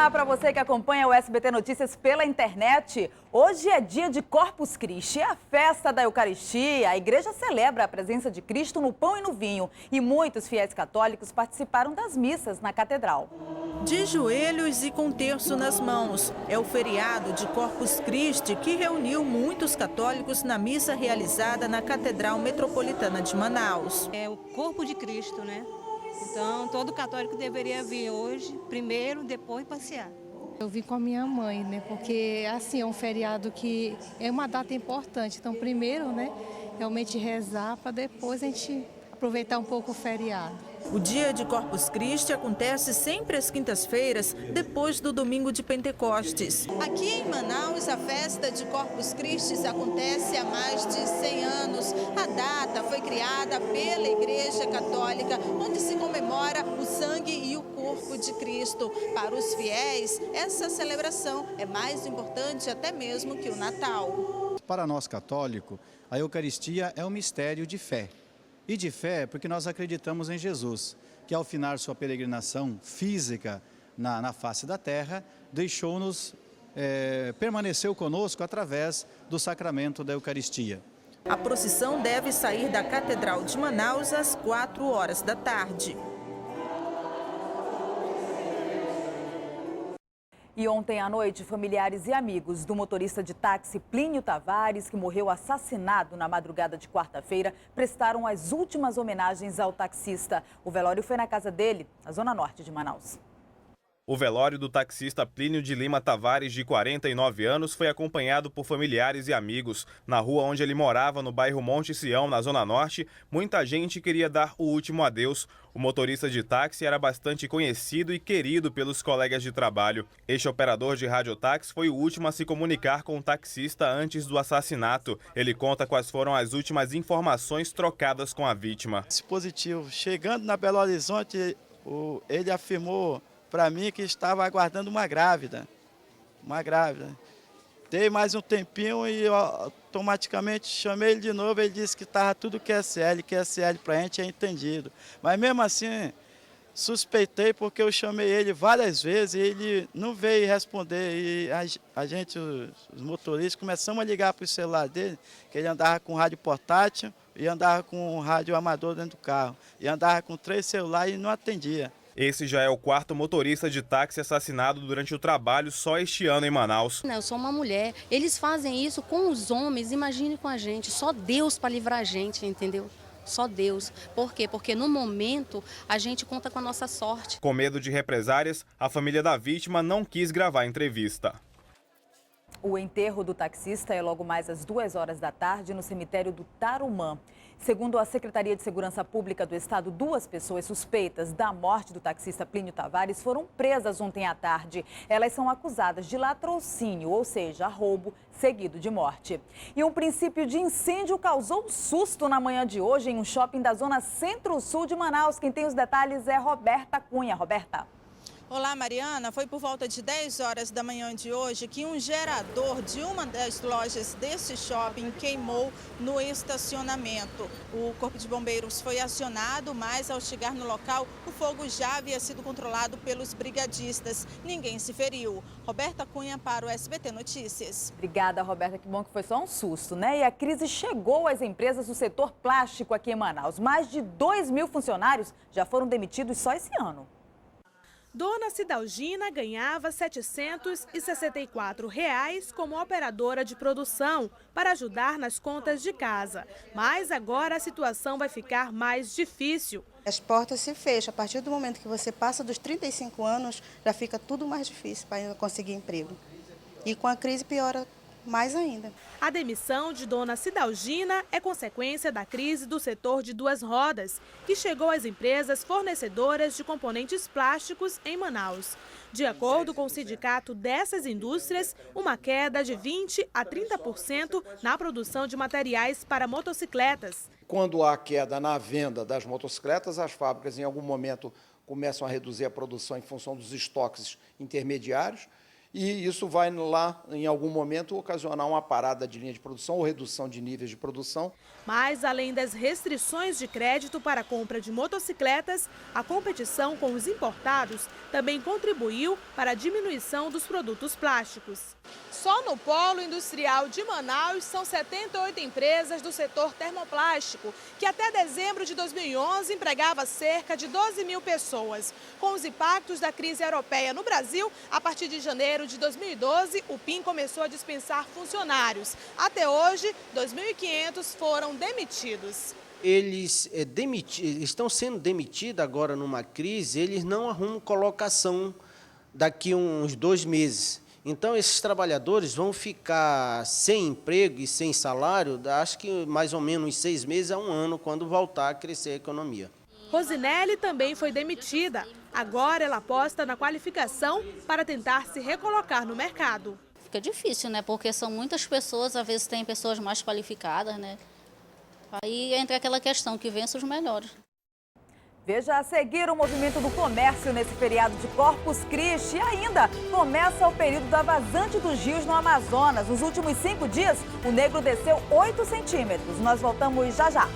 Olá para você que acompanha o SBT Notícias pela internet. Hoje é dia de Corpus Christi, a festa da Eucaristia. A igreja celebra a presença de Cristo no pão e no vinho. E muitos fiéis católicos participaram das missas na catedral. De joelhos e com terço nas mãos. É o feriado de Corpus Christi que reuniu muitos católicos na missa realizada na Catedral Metropolitana de Manaus. É o corpo de Cristo, né? Então, todo católico deveria vir hoje, primeiro, depois passear. Eu vim com a minha mãe, né? Porque, assim, é um feriado que é uma data importante. Então, primeiro, né, realmente rezar para depois a gente aproveitar um pouco o feriado. O dia de Corpus Christi acontece sempre às quintas-feiras, depois do domingo de Pentecostes. Aqui em Manaus, a festa de Corpus Christi acontece há mais de 100 anos. A data foi criada pela Igreja Católica, onde se comemora o sangue e o corpo de Cristo. Para os fiéis, essa celebração é mais importante até mesmo que o Natal. Para nós católicos, a Eucaristia é um mistério de fé. E de fé porque nós acreditamos em Jesus, que ao finar sua peregrinação física na face da terra, deixou-nos, permaneceu conosco através do sacramento da Eucaristia. A procissão deve sair da Catedral de Manaus às 4 horas da tarde. E ontem à noite, familiares e amigos do motorista de táxi Plínio Tavares, que morreu assassinado na madrugada de quarta-feira, prestaram as últimas homenagens ao taxista. O velório foi na casa dele, na zona norte de Manaus. O velório do taxista Plínio de Lima Tavares, de 49 anos, foi acompanhado por familiares e amigos. Na rua onde ele morava, no bairro Monte Sião, na Zona Norte, muita gente queria dar o último adeus. O motorista de táxi era bastante conhecido e querido pelos colegas de trabalho. Este operador de radiotáxi foi o último a se comunicar com o taxista antes do assassinato. Ele conta quais foram as últimas informações trocadas com a vítima. Positivo. Chegando na Belo Horizonte, ele afirmou para mim que estava aguardando uma grávida. Dei mais um tempinho e automaticamente chamei ele de novo. Ele disse que estava tudo QSL para a gente é entendido. Mas mesmo assim, suspeitei porque eu chamei ele várias vezes e ele não veio responder. E a gente, os motoristas, começamos a ligar para o celular dele, que ele andava com rádio portátil e andava com rádio amador dentro do carro. E andava com 3 celulares e não atendia. Esse já é o 4º motorista de táxi assassinado durante o trabalho só este ano em Manaus. Eu sou uma mulher, eles fazem isso com os homens, imagine com a gente, só Deus para livrar a gente, entendeu? Só Deus. Por quê? Porque no momento a gente conta com a nossa sorte. Com medo de represárias, a família da vítima não quis gravar a entrevista. O enterro do taxista é logo mais às 2 horas da tarde no cemitério do Tarumã. Segundo a Secretaria de Segurança Pública do Estado, 2 pessoas suspeitas da morte do taxista Plínio Tavares foram presas ontem à tarde. Elas são acusadas de latrocínio, ou seja, roubo seguido de morte. E um princípio de incêndio causou susto na manhã de hoje em um shopping da zona centro-sul de Manaus. Quem tem os detalhes é Roberta Cunha. Roberta. Olá, Mariana. Foi por volta de 10 horas da manhã de hoje que um gerador de uma das lojas desse shopping queimou no estacionamento. O Corpo de Bombeiros foi acionado, mas ao chegar no local, o fogo já havia sido controlado pelos brigadistas. Ninguém se feriu. Roberta Cunha para o SBT Notícias. Obrigada, Roberta. Que bom que foi só um susto, né? E a crise chegou às empresas do setor plástico aqui em Manaus. Mais de 2.000 funcionários já foram demitidos só esse ano. Dona Cidalgina ganhava R$ 764 como operadora de produção para ajudar nas contas de casa. Mas agora a situação vai ficar mais difícil. As portas se fecham. A partir do momento que você passa dos 35 anos, já fica tudo mais difícil para conseguir emprego. E com a crise piora mais ainda. A demissão de Dona Cidalgina é consequência da crise do setor de 2 rodas, que chegou às empresas fornecedoras de componentes plásticos em Manaus. De acordo com o sindicato dessas indústrias, uma queda de 20% a 30% na produção de materiais para motocicletas. Quando há queda na venda das motocicletas, as fábricas em algum momento começam a reduzir a produção em função dos estoques intermediários. e isso vai lá, em algum momento, ocasionar uma parada de linha de produção ou redução de níveis de produção. Mas, além das restrições de crédito para a compra de motocicletas, a competição com os importados também contribuiu para a diminuição dos produtos plásticos. Só no Polo Industrial de Manaus são 78 empresas do setor termoplástico, que até dezembro de 2011 empregava cerca de 12 mil pessoas. Com os impactos da crise europeia no Brasil, a partir de janeiro de 2012, o PIN começou a dispensar funcionários. Até hoje, 2.500 foram demitidos. Eles estão sendo demitidos agora numa crise, eles não arrumam colocação daqui a uns 2 meses. Então, esses trabalhadores vão ficar sem emprego e sem salário, acho que mais ou menos 6 meses a 1 ano, quando voltar a crescer a economia. Rosinelli também foi demitida. Agora ela aposta na qualificação para tentar se recolocar no mercado. Fica difícil, né? Porque são muitas pessoas, às vezes tem pessoas mais qualificadas, né? Aí entra aquela questão que vence os melhores. Veja a seguir o movimento do comércio nesse feriado de Corpus Christi. E ainda começa o período da vazante dos rios no Amazonas. Nos últimos 5 dias, o Negro desceu 8 centímetros. Nós voltamos já já.